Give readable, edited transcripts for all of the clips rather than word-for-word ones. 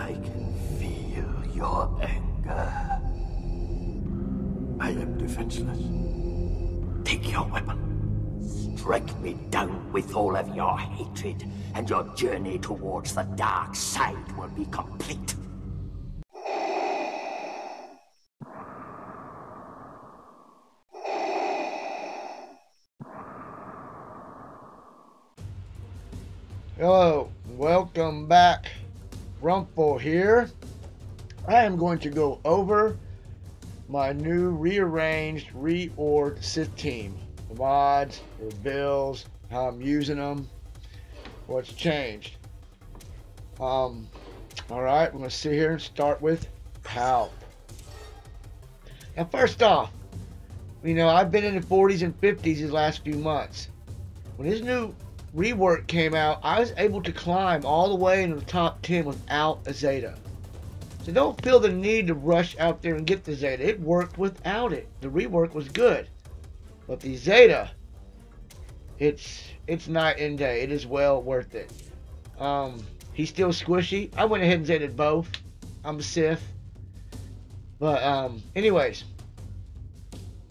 I can feel your anger. I am defenseless. Take your weapon. Strike me down with all of your hatred, and your journey towards the dark side will be complete. Hello, welcome back. Rumple here. I am going to go over my new rearranged, reorged Sith Team. The mods, the builds, how I'm using them, what's changed. Alright, we're going to sit here and start with Palp. Now first off, I've been in the 40s and 50s these last few months. When his new rework came out, I was able to climb all the way into the top 10 without a Zeta. So don't feel the need to rush out there and get the Zeta. It worked without it. The rework was good. But the Zeta, it's night and day. It is well worth it. He's still squishy. I went ahead and Zeta'd both. I'm a Sith. But anyways,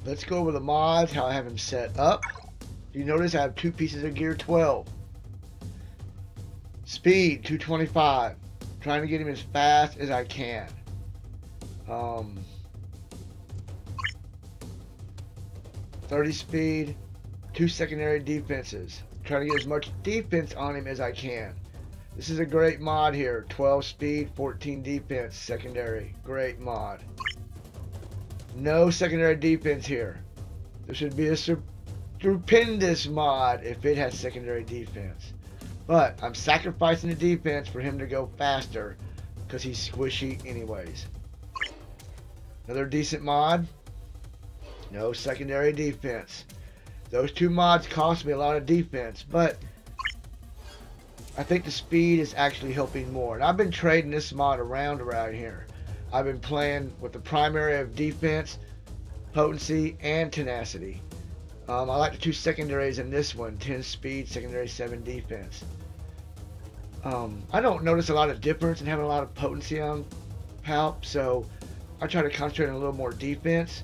let's go over the mods, how I have him set up. You notice I have 2 pieces of gear 12. Speed 225. Trying to get him as fast as I can. 30 speed, 2 secondary defenses. Trying to get as much defense on him as I can. This is a great mod here. 12 speed, 14 defense, secondary. Great mod. No secondary defense here. This should be a stupendous mod if it has secondary defense, but I'm sacrificing the defense for him to go faster because he's squishy anyways. Another decent mod, no secondary defense. Those 2 mods cost me a lot of defense, but I think the speed is actually helping more, and I've been trading this mod around here. I've been playing with the primary of defense, potency, and tenacity. I like the 2 secondaries in this one, 10 speed, secondary 7 defense. I don't notice a lot of difference in having a lot of potency on Palp, so I try to concentrate on a little more defense.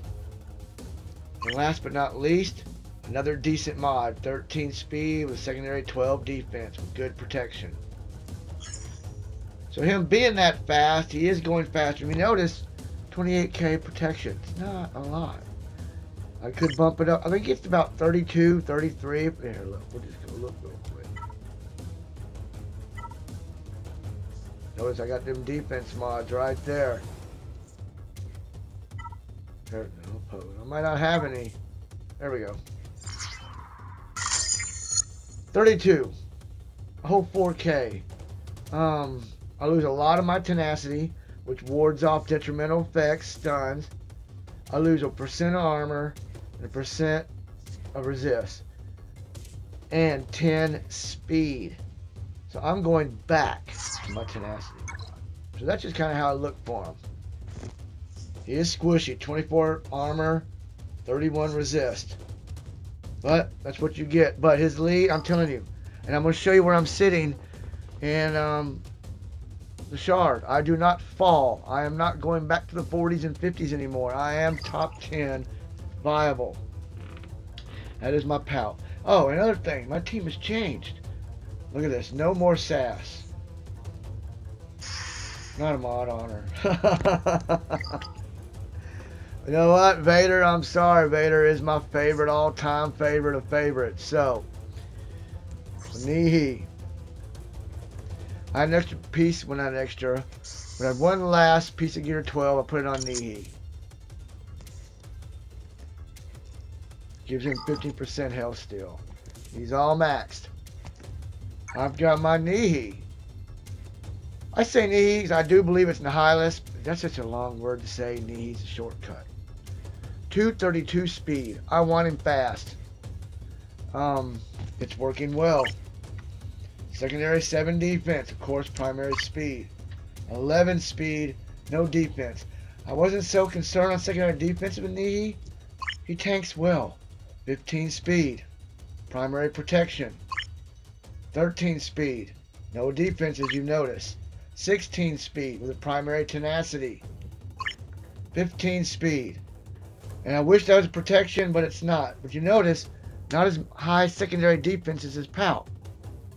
And last but not least, another decent mod, 13 speed with secondary 12 defense with good protection. So him being that fast, he is going faster. You notice 28k protection. It's not a lot. I could bump it up. I think it's about 32, 33. Here, look. We'll just go look real quick. Notice I got them defense mods right there. There, no, I might not have any. There we go. 32. A whole 4K. I lose a lot of my tenacity, which wards off detrimental effects, stuns. I lose a percent of armor, and a percent of resist, and 10 speed. So I'm going back to my tenacity. So that's just kind of how I look for him. He is squishy, 24 armor, 31 resist. But that's what you get. But his lead, I'm telling you, and I'm going to show you where I'm sitting in the shard. I do not fall. I am not going back to the 40s and 50s anymore. I am top 10 viable. That is my Palp. Oh, another thing, my team has changed. Look at this. No more Sass. Not a mod honor. You know what, Vader? I'm sorry. Vader is my favorite, all-time favorite of favorites. So, Nihi. I had an extra piece, well, not an extra, but I had one last piece of gear 12. I put it on Nihi. Gives him 15% health still. He's all maxed. I've got my Nihi. I say Nihi because I do believe it's Nihilus. But that's such a long word to say. Nihi's a shortcut. 232 speed. I want him fast. It's working well. Secondary 7 defense, of course, primary speed. 11 speed, no defense. I wasn't so concerned on secondary defense with Nihi. He tanks well. 15 speed, primary protection. 13 speed, no defense as you notice. 16 speed with a primary tenacity. 15 speed. And I wish that was protection, but it's not. But you notice, not as high secondary defense as his Palp.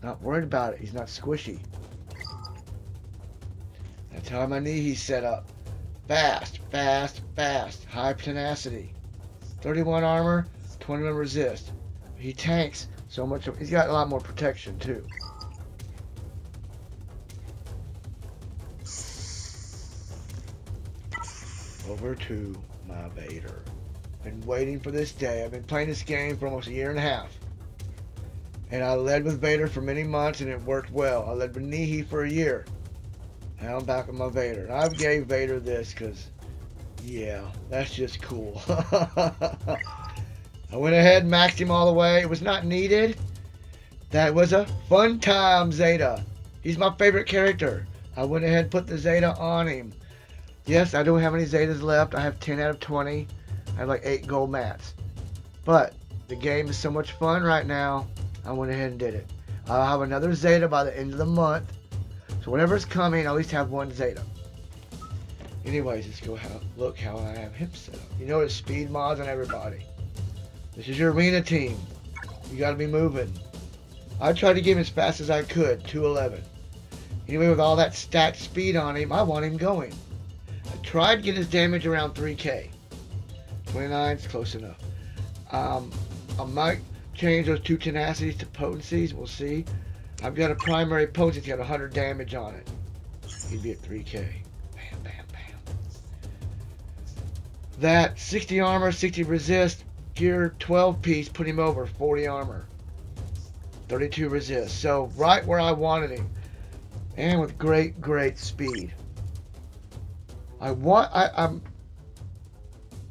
Not worried about it. He's not squishy. That's how my knee he's set up. Fast, fast, fast. High tenacity. 31 armor, 21 resist. He tanks so much. He's got a lot more protection too. Over to my Vader. Been waiting for this day. I've been playing this game for almost a year and a half. And I led with Vader for many months and it worked well. I led with Nihi for a year. Now I'm back with my Vader. And I gave Vader this because, yeah, that's just cool. I went ahead and maxed him all the way. It was not needed. That was a fun time, Zeta. He's my favorite character. I went ahead and put the Zeta on him. Yes, I don't have any Zetas left. I have 10 out of 20. I have like 8 gold mats. But the game is so much fun right now, I went ahead and did it. I'll have another Zeta by the end of the month. So whenever's coming, I at least have one Zeta. Anyways, let's go look how I have him set up. You notice speed mods on everybody. This is your arena team. You got to be moving. I tried to get him as fast as I could, 211. Anyway, with all that stacked speed on him, I want him going. I tried to get his damage around 3k. 29 is close enough. I might change those 2 tenacities to potencies. We'll see. I've got a primary potency. It's got 100 damage on it. He'd be at 3k. Bam, bam, bam. That 60 armor, 60 resist, gear 12 piece, put him over 40 armor. 32 resist. So right where I wanted him. And with great, great speed.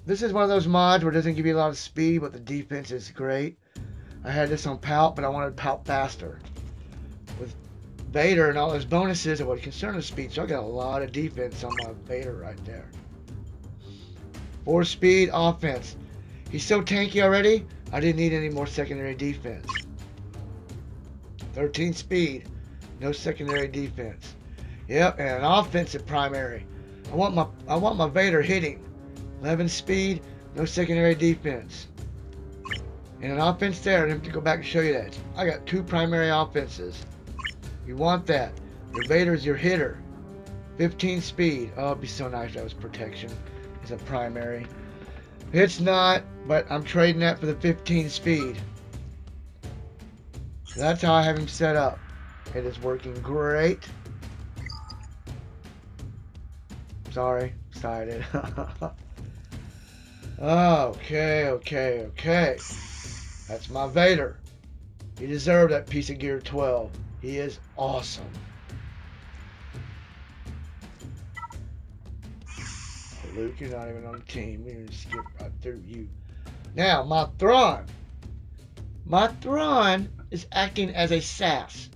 This is one of those mods where it doesn't give you a lot of speed, but the defense is great. I had this on Palp, but I wanted Palp faster. With Vader and all his bonuses, it would concern the speed, so I got a lot of defense on my Vader right there. 4 speed offense. He's so tanky already, I didn't need any more secondary defense. 13 speed, no secondary defense. Yep, and an offensive primary. I want my Vader hitting. 11 speed, no secondary defense. And an offense there. I didn't have to go back and show you that. I got 2 primary offenses. You want that. Your Vader's your hitter. 15 speed. Oh, it'd be so nice if that was protection as a primary. It's not, but I'm trading that for the 15 speed. So that's how I have him set up. It is working great. Sorry, excited. Okay. That's my Vader. He deserved that piece of gear 12. He is awesome. Oh, Luke, you're not even on the team. We're going to skip right through you. Now, my Thrawn. My Thrawn is acting as a Sass.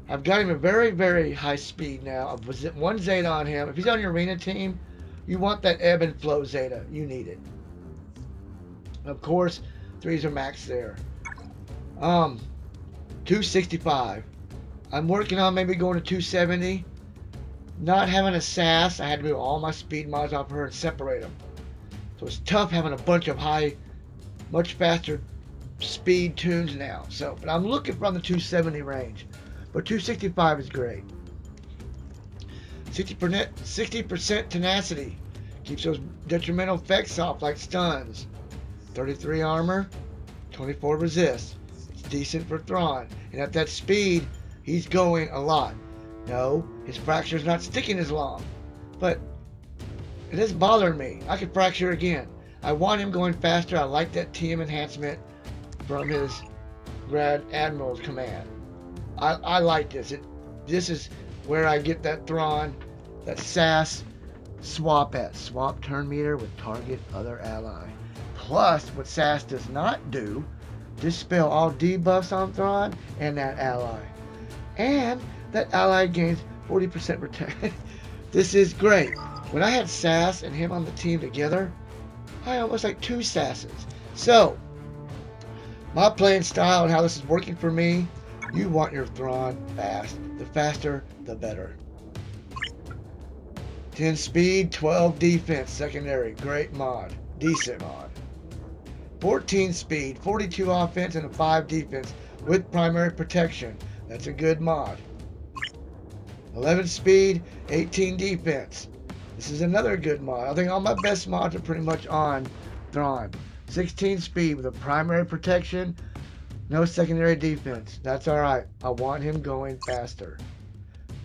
I've got him a very, very high speed now. I've 1 Zeta on him. If he's on your arena team, you want that ebb and flow Zeta. You need it. Of course, 3s are max there. 265. I'm working on maybe going to 270. Not having a Sass, I had to move all my speed mods off her and separate them. So it's tough having a bunch of high, much faster speed tunes now. So, but I'm looking from the 270 range. But 265 is great. 60% tenacity. Keeps those detrimental effects off like stuns. 33 armor, 24 resist. It's decent for Thrawn. And at that speed, he's going a lot. No, his fracture's not sticking as long. But it doesn't bother me. I could fracture again. I want him going faster. I like that TM enhancement from his Grand Admiral's command. I like this. This is where I get that Thrawn, that Sass swap at. Swap turn meter with target other ally. Plus, what Sass does not do, dispel all debuffs on Thrawn and that ally. And that ally gains 40% protection. This is great. When I had Sass and him on the team together, I almost like 2 Sasses. So, my playing style and how this is working for me, you want your Thrawn fast. The faster, the better. 10 speed, 12 defense, secondary. Great mod. Decent mod. 14 speed, 42 offense, and a 5 defense with primary protection. That's a good mod. 11 speed, 18 defense. This is another good mod. I think all my best mods are pretty much on Thrawn. 16 speed with a primary protection, no secondary defense. That's alright. I want him going faster.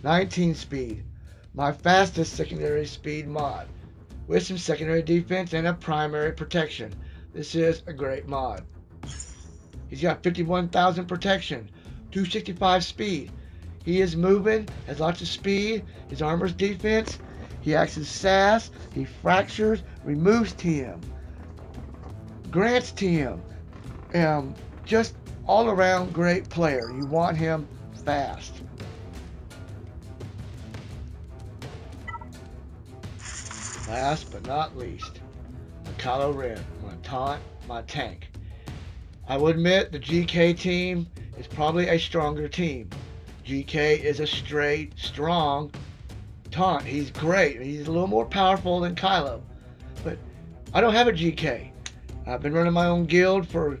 19 speed. My fastest secondary speed mod. With some secondary defense and a primary protection. This is a great mod. He's got 51,000 protection. 265 speed. He is moving, has lots of speed. His armor's defense. He acts as Sass. He fractures, removes TM. Grants TM. Just all around great player. You want him fast. Last but not least, Kylo Ren, my taunt, my tank. I will admit the GK team is probably a stronger team. GK is a straight, strong taunt. He's great. He's a little more powerful than Kylo. But I don't have a GK. I've been running my own guild for,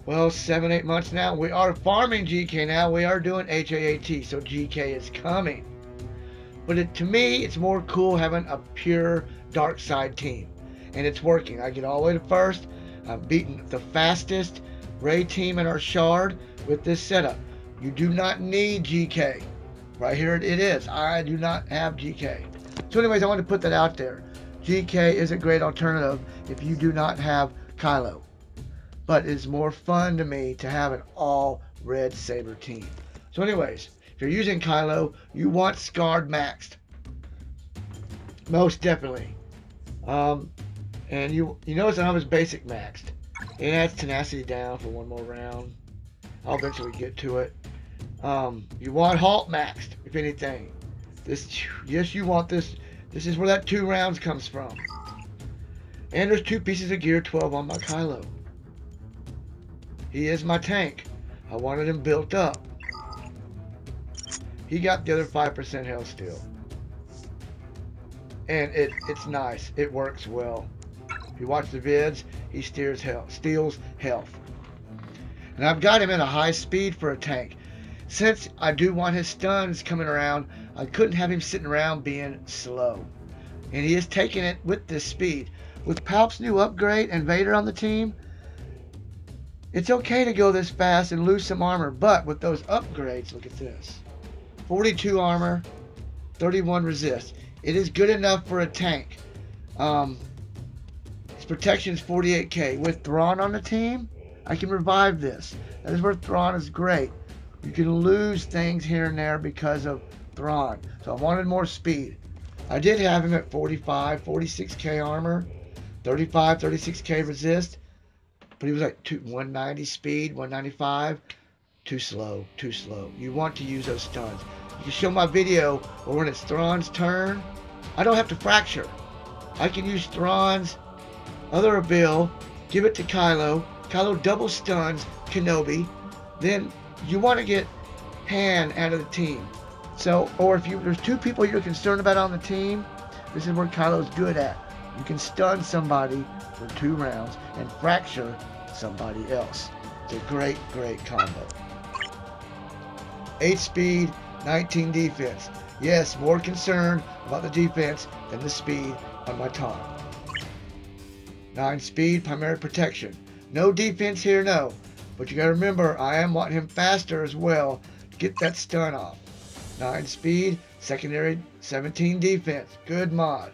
well, 7-8 months now. We are farming GK now. We are doing HAAT, so GK is coming. But to me, it's more cool having a pure dark side team. And it's working. I get all the way to first. I've beaten the fastest raid team in our shard with this setup. You do not need GK. Right here it is. I do not have GK. So anyways, I want to put that out there. GK is a great alternative if you do not have Kylo. But it's more fun to me to have an all red saber team. So anyways, if you're using Kylo, you want Scarred maxed. Most definitely. And you notice I have his basic maxed. It adds tenacity down for one more round. I'll eventually get to it. You want Halt maxed, if anything. Yes, you want this. This is where that 2 rounds comes from. And there's 2 pieces of gear 12 on my Kylo. He is my tank. I wanted him built up. He got the other 5% health still. And it's nice. It works well. If you watch the vids, he steals health. And I've got him at a high speed for a tank. Since I do want his stuns coming around, I couldn't have him sitting around being slow. And he is taking it with this speed. With Palp's new upgrade and Vader on the team, it's okay to go this fast and lose some armor. But with those upgrades, look at this. 42 armor, 31 resist. It is good enough for a tank. His protection is 48k. With Thrawn on the team, I can revive this. That is where Thrawn is great. You can lose things here and there because of Thrawn. So I wanted more speed. I did have him at 45, 46k armor, 35, 36k resist. But he was like 190 speed, 195. Too slow, too slow. You want to use those stuns. You can show my video where when it's Thrawn's turn, I don't have to fracture. I can use Thrawn's other abil, give it to Kylo. Kylo double stuns Kenobi. Then you want to get Han out of the team. So, or if there's 2 people you're concerned about on the team, this is where Kylo's good at. You can stun somebody for 2 rounds and fracture somebody else. It's a great, great combo. 8 speed, 19 defense. Yes, more concerned about the defense than the speed on my taunt. 9 speed, primary protection. No defense here, no. But you gotta remember, I am wanting him faster as well to get that stun off. 9 speed, secondary, 17 defense. Good mod.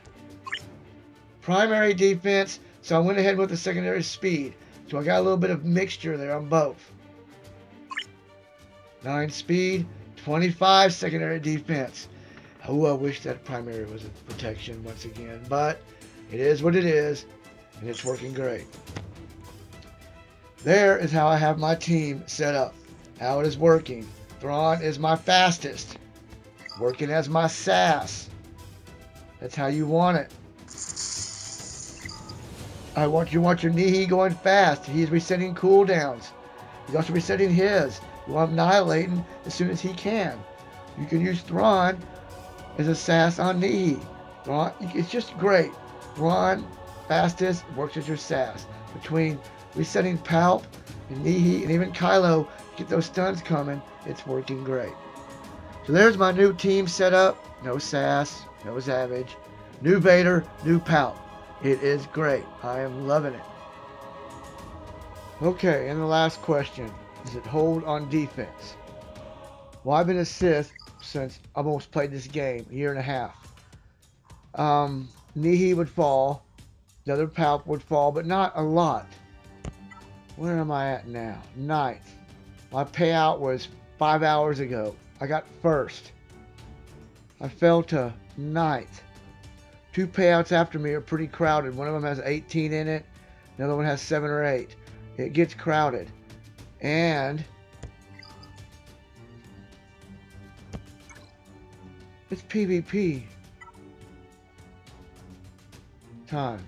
Primary defense, so I went ahead with the secondary speed. So I got a little bit of mixture there on both. 9 speed, 25 secondary defense. Oh, I wish that primary was a protection once again, but it is what it is, and it's working great. There is how I have my team set up, how it is working. Thrawn is my fastest, working as my Sass. That's how you want it. I want your Nihi going fast. He's resetting cooldowns. He's also resetting his. You want him annihilating as soon as he can. You can use Thrawn as a Sass on Nihi. Thrawn, it's just great. Thrawn, fastest, works with your Sass. Between resetting Palp and Nihi and even Kylo, get those stuns coming, it's working great. So there's my new team set up. No Sass, no Zavage. New Vader, new Palp. It is great. I am loving it. Okay, and the last question. Does it hold on defense? Well, I've been a Sith since I've almost played this game, a year and a half. Nihi would fall. The other Palp would fall, but not a lot. Where am I at now? 9th. My payout was 5 hours ago. I got 1st. I fell to 9th. 2 payouts after me are pretty crowded. One of them has 18 in it. The other one has 7 or 8. It gets crowded. And it's PvP time.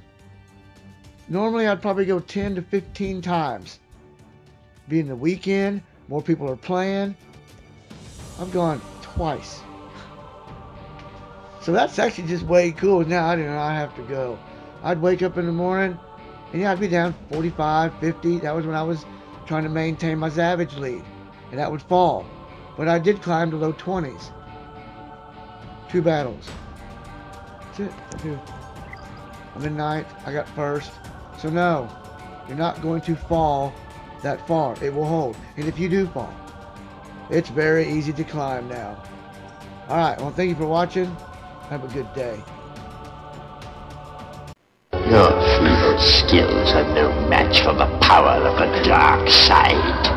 Normally I'd probably go 10 to 15 times. Being the weekend, more people are playing. I've gone twice. So that's actually just way cool. Now I do not have to go. I'd wake up in the morning and yeah, I'd be down 45, 50. That was when I was trying to maintain my Zavage lead. And that would fall. But I did climb to low 20s. 2 battles. That's it. 2. I'm in 9th. I got 1st. So no, you're not going to fall that far. It will hold. And if you do fall, it's very easy to climb now. Alright, well thank you for watching. Have a good day. Your feeble skills are no match for the power of the dark side.